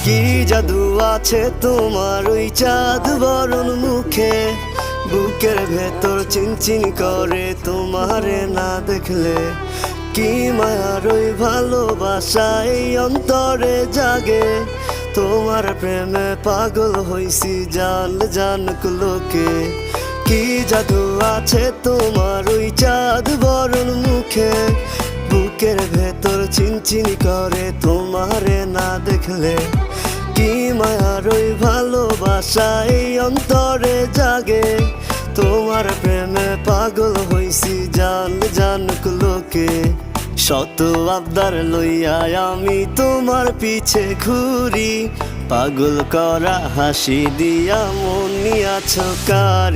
কি জাদু আছে তোমার ওই চাঁদ বরণ মুখে, বুকের ভেতর চিনচিন করে তোমারে না দেখলে। কি মায়ার ওই ভালোবাসা এই অন্তরে জাগে, তোমার প্রেমে পাগল হইছি জান জানুক লোকে। কি জাদু আছে তোমার ওই চাঁদ বরণ মুখে, বুকের ভেতর চিনচিন করে তোমারে না দেখলে। কি মায়ার ওই ভালোবাসা এই অন্তরে জাগে, তোমার প্রেমে পাগল হইছি জান জানুক লোকে। শত আবদার লইয়া আমি তোমার পিছে ঘুরি, পাগল করা হাসি দিয়া মন নিয়াছ কারি।